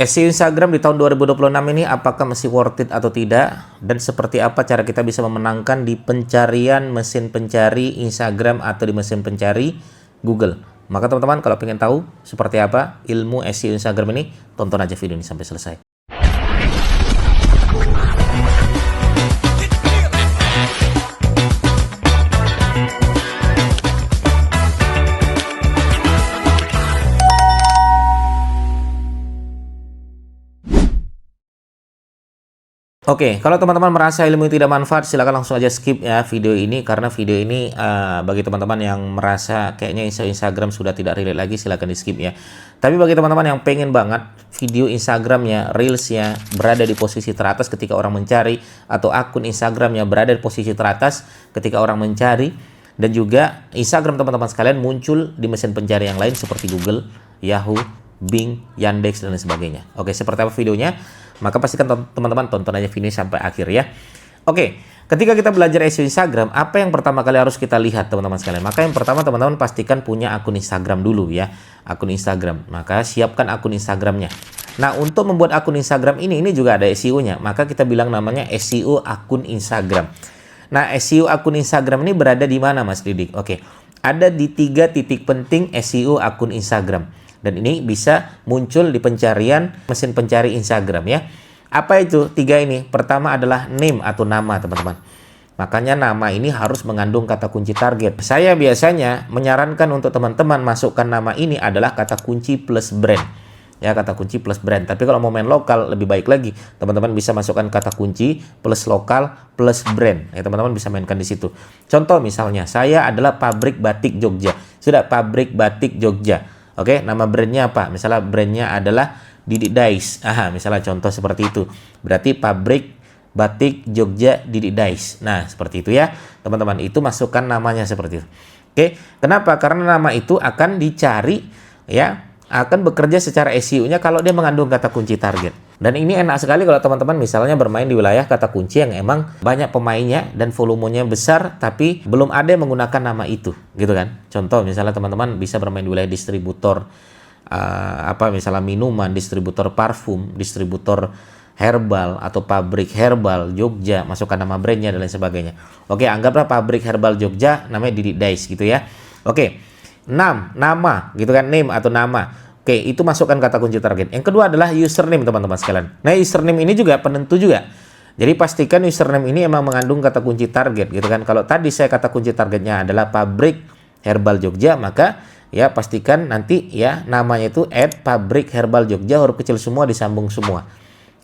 SEO Instagram di tahun 2026 ini apakah masih worth it atau tidak? Dan seperti apa cara kita bisa memenangkan di pencarian mesin pencari Instagram atau di mesin pencari Google? Maka teman-teman kalau pengen tahu seperti apa ilmu SEO Instagram ini, tonton aja video ini sampai selesai. Oke, kalau teman-teman merasa ilmu ini tidak manfaat, silakan langsung aja skip ya video ini, karena video ini bagi teman-teman yang merasa kayaknya Instagram sudah tidak relate lagi, silakan di skip ya. Tapi bagi teman-teman yang pengen banget video Instagramnya, Reelsnya berada di posisi teratas ketika orang mencari, atau akun Instagramnya berada di posisi teratas ketika orang mencari, dan juga Instagram teman-teman sekalian muncul di mesin pencari yang lain seperti Google, Yahoo, Bing, Yandex, dan lain sebagainya. Oke, seperti apa videonya? Maka pastikan teman-teman tonton aja video sampai akhir ya. Oke, ketika kita belajar SEO Instagram, apa yang pertama kali harus kita lihat teman-teman sekalian? Maka yang pertama teman-teman pastikan punya akun Instagram dulu ya. Akun Instagram, maka siapkan akun Instagramnya. Nah, untuk membuat akun Instagram ini juga ada SEO-nya. Maka kita bilang namanya SEO akun Instagram. Nah, SEO akun Instagram ini berada di mana Mas Didik? Oke, ada di 3 titik penting SEO akun Instagram. Dan ini bisa muncul di pencarian mesin pencari Instagram ya. Apa itu 3 ini? Pertama adalah name atau nama teman-teman. Makanya nama ini harus mengandung kata kunci target. Saya biasanya menyarankan untuk teman-teman masukkan nama ini adalah kata kunci plus brand. Ya, kata kunci plus brand. Tapi kalau mau main lokal lebih baik lagi. Teman-teman bisa masukkan kata kunci plus lokal plus brand. Ya, teman-teman bisa mainkan di situ. Contoh misalnya, saya adalah pabrik batik Jogja. Sudah, pabrik batik Jogja. Oke, nama brandnya apa? Misalnya brandnya adalah Didik Dais. Misalnya contoh seperti itu. Berarti pabrik batik Jogja Didik Dais. Nah, seperti itu ya. Teman-teman, itu masukkan namanya seperti itu. Oke, kenapa? Karena nama itu akan dicari ya, akan bekerja secara SEO-nya kalau dia mengandung kata kunci target. Dan ini enak sekali kalau teman-teman misalnya bermain di wilayah kata kunci yang emang banyak pemainnya dan volumenya besar, tapi belum ada yang menggunakan nama itu, gitu kan? Contoh misalnya teman-teman bisa bermain di wilayah distributor misalnya minuman, distributor parfum, distributor herbal atau pabrik herbal Jogja, masukkan nama brandnya dan lain sebagainya. Oke, anggaplah pabrik herbal Jogja namanya Didik Dais gitu ya. Oke, nama gitu kan, name atau nama. Oke, itu masukkan kata kunci target. Yang kedua adalah username teman-teman sekalian. Nah, username ini juga penentu juga. Jadi pastikan username ini emang mengandung kata kunci target gitu kan. Kalau tadi saya kata kunci targetnya adalah pabrik herbal Jogja, maka ya pastikan nanti ya namanya itu @pabrik herbal Jogja, huruf kecil semua disambung semua.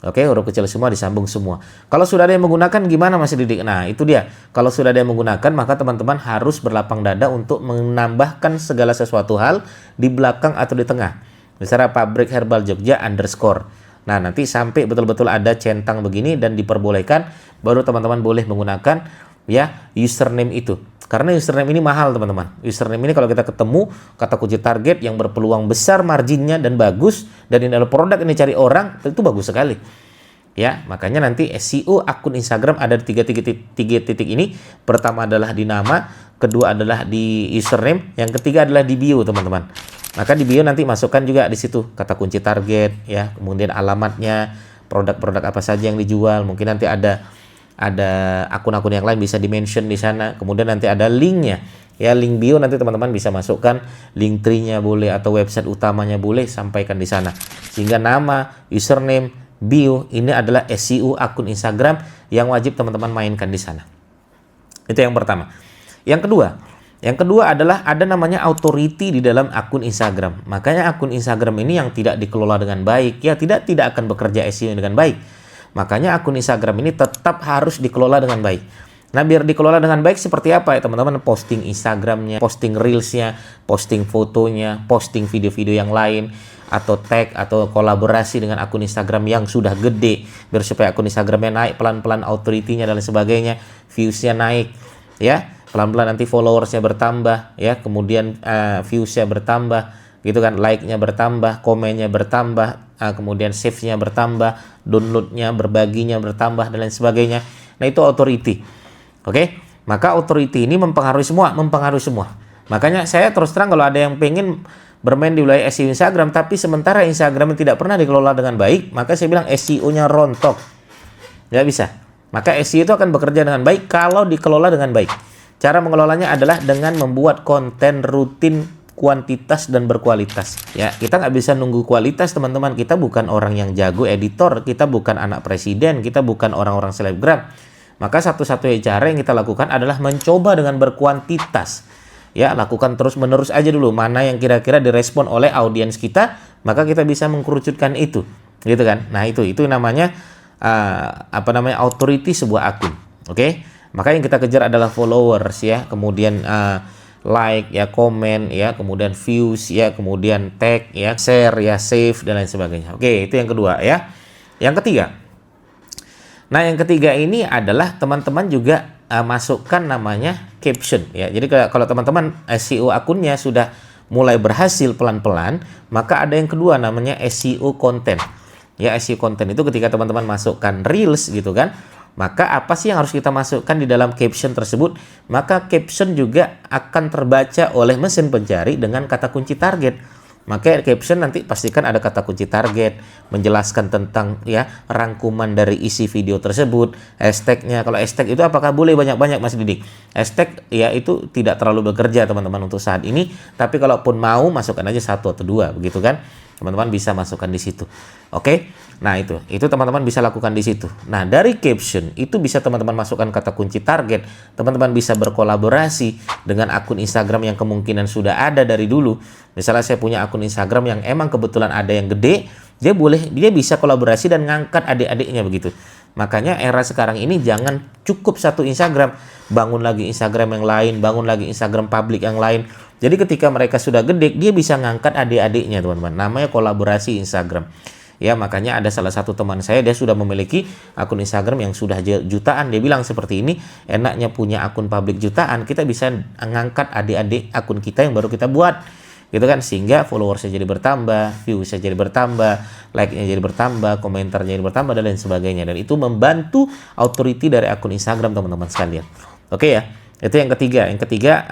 Oke, huruf kecil semua disambung semua. Kalau sudah ada yang menggunakan gimana Mas Didik? Nah, itu dia. Kalau sudah ada yang menggunakan, maka teman-teman harus berlapang dada untuk menambahkan segala sesuatu hal di belakang atau di tengah. Misalnya pabrik herbal Jogja _ Nah, nanti sampai betul-betul ada centang begini dan diperbolehkan, baru teman-teman boleh menggunakan ya username itu. Karena username ini mahal teman-teman. Username ini kalau kita ketemu kata kunci target yang berpeluang besar marginnya dan bagus, dan ini adalah produk yang dicari orang, itu bagus sekali. Ya, makanya nanti SEO akun Instagram ada di 3 titik ini. Pertama adalah di nama, kedua adalah di username, yang ketiga adalah di bio teman-teman. Maka di bio nanti masukkan juga di situ kata kunci target ya, kemudian alamatnya, produk-produk apa saja yang dijual. Mungkin nanti ada akun-akun yang lain bisa di-mention di sana. Kemudian nanti ada linknya. Ya, link bio nanti teman-teman bisa masukkan, link tree-nya boleh atau website utamanya boleh, sampaikan di sana. Sehingga nama, username, bio ini adalah SEO akun Instagram yang wajib teman-teman mainkan di sana. Itu yang pertama. Yang kedua adalah ada namanya authority di dalam akun Instagram. Makanya akun Instagram ini yang tidak dikelola dengan baik ya tidak akan bekerja SEO dengan baik. Makanya akun Instagram ini tetap harus dikelola dengan baik. Nah, biar dikelola dengan baik seperti apa ya teman-teman? Posting Instagramnya, posting Reelsnya, posting fotonya, posting video-video yang lain, atau tag atau kolaborasi dengan akun Instagram yang sudah gede, biar supaya akun Instagramnya naik pelan-pelan, authority-nya dan lain sebagainya, views-nya naik ya. Pelan-pelan nanti followersnya bertambah ya, kemudian views-nya bertambah gitu kan, like-nya bertambah, komennya bertambah, kemudian save-nya bertambah, download-nya, berbaginya bertambah dan lain sebagainya. Nah, itu authority. Oke, maka authority ini mempengaruhi semua. Makanya saya terus terang kalau ada yang pengen bermain di wilayah SEO Instagram, tapi sementara Instagram tidak pernah dikelola dengan baik, maka saya bilang SEO-nya rontok. Nggak bisa. Maka SEO itu akan bekerja dengan baik kalau dikelola dengan baik. Cara mengelolanya adalah dengan membuat konten rutin, kuantitas dan berkualitas. Ya, kita nggak bisa nunggu kualitas, teman-teman. Kita bukan orang yang jago editor, kita bukan anak presiden, kita bukan orang-orang selebgram. Maka satu-satunya cara yang kita lakukan adalah mencoba dengan berkuantitas. Ya, lakukan terus-menerus aja dulu. Mana yang kira-kira direspon oleh audiens kita, maka kita bisa mengkerucutkan itu. Gitu kan? Nah, itu namanya authority sebuah akun. Oke? Maka yang kita kejar adalah followers ya, kemudian like ya, komen ya, kemudian views ya, kemudian tag ya, share ya, save dan lain sebagainya. Oke, itu yang kedua ya. Yang ketiga. Nah, yang ketiga ini adalah teman-teman juga masukkan namanya caption ya. Jadi kalau teman-teman SEO akunnya sudah mulai berhasil pelan-pelan, maka ada yang kedua namanya SEO konten. Ya, SEO konten itu ketika teman-teman masukkan reels gitu kan. Maka apa sih yang harus kita masukkan di dalam caption tersebut? Maka caption juga akan terbaca oleh mesin pencari dengan kata kunci target. Maka caption nanti pastikan ada kata kunci target, menjelaskan tentang ya rangkuman dari isi video tersebut, hashtagnya. Kalau hashtag itu apakah boleh banyak-banyak, Mas Didik? Hashtag ya itu tidak terlalu bekerja teman-teman untuk saat ini. Tapi kalaupun mau masukkan aja 1 atau 2 begitu kan? Teman-teman bisa masukkan di situ. Oke? Nah, itu teman-teman bisa lakukan di situ. Nah, dari caption itu bisa teman-teman masukkan kata kunci target. Teman-teman bisa berkolaborasi dengan akun Instagram yang kemungkinan sudah ada dari dulu. Misalnya saya punya akun Instagram yang emang kebetulan ada yang gede, dia bisa kolaborasi dan ngangkat adik-adiknya begitu. Makanya era sekarang ini jangan cukup satu Instagram, bangun lagi Instagram yang lain, bangun lagi Instagram publik yang lain. Jadi ketika mereka sudah gede, dia bisa ngangkat adik-adiknya, teman-teman. Namanya kolaborasi Instagram. Ya, makanya ada salah satu teman saya, dia sudah memiliki akun Instagram yang sudah jutaan. Dia bilang seperti ini, enaknya punya akun publik jutaan, kita bisa ngangkat adik-adik akun kita yang baru kita buat. Gitu kan, sehingga followersnya jadi bertambah, viewsnya jadi bertambah, like-nya jadi bertambah, komentarnya jadi bertambah, dan lain sebagainya. Dan itu membantu authority dari akun Instagram, teman-teman sekalian. Oke ya, itu yang ketiga. Yang ketiga,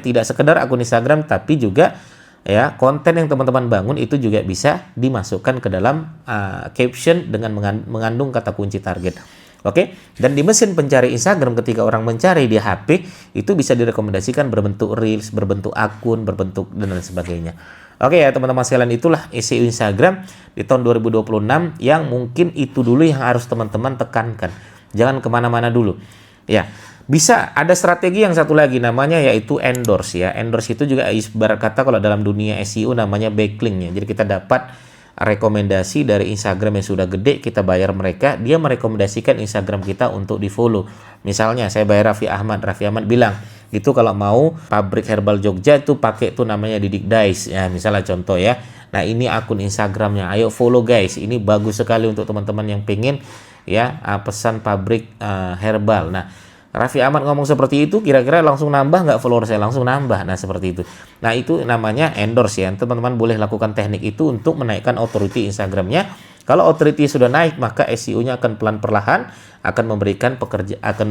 tidak sekedar akun Instagram, tapi juga ya konten yang teman-teman bangun itu juga bisa dimasukkan ke dalam caption dengan mengandung kata kunci target. Oke, dan di mesin pencari Instagram ketika orang mencari di HP itu bisa direkomendasikan berbentuk reels, berbentuk akun, berbentuk dan lain sebagainya. Oke ya teman-teman sekalian, itulah SEO Instagram di tahun 2026 yang mungkin itu dulu yang harus teman-teman tekankan. Jangan kemana-mana dulu. Ya, bisa ada strategi yang satu lagi namanya yaitu endorse ya. Endorse itu juga ibarat kata kalau dalam dunia SEO namanya backlink ya. Jadi kita dapat rekomendasi dari Instagram yang sudah gede, kita bayar mereka, dia merekomendasikan Instagram kita untuk di follow. Misalnya saya bayar Raffi Ahmad bilang itu kalau mau pabrik herbal Jogja itu pakai tuh namanya Didik Dais ya, misalnya contoh ya. Nah, ini akun Instagramnya, ayo follow guys, ini bagus sekali untuk teman-teman yang pengen ya pesan pabrik herbal. Nah, Raffi Ahmad ngomong seperti itu, kira-kira langsung nambah nggak follower saya? Langsung nambah. Nah, seperti itu. Nah, itu namanya endorse ya. Teman-teman boleh lakukan teknik itu untuk menaikkan authority Instagramnya. Kalau authority sudah naik, maka SEO-nya akan perlahan akan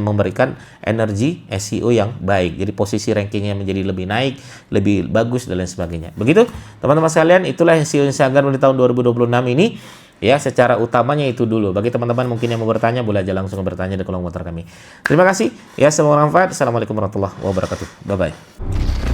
memberikan energi SEO yang baik. Jadi posisi rankingnya menjadi lebih naik, lebih bagus dan lain sebagainya. Begitu, teman-teman sekalian, itulah SEO Instagram di tahun 2026 ini. Ya, secara utamanya itu dulu. Bagi teman-teman mungkin yang mau bertanya, boleh aja langsung bertanya di kolom komentar kami. Terima kasih. Ya, semoga bermanfaat. Assalamualaikum warahmatullahi wabarakatuh. Bye-bye.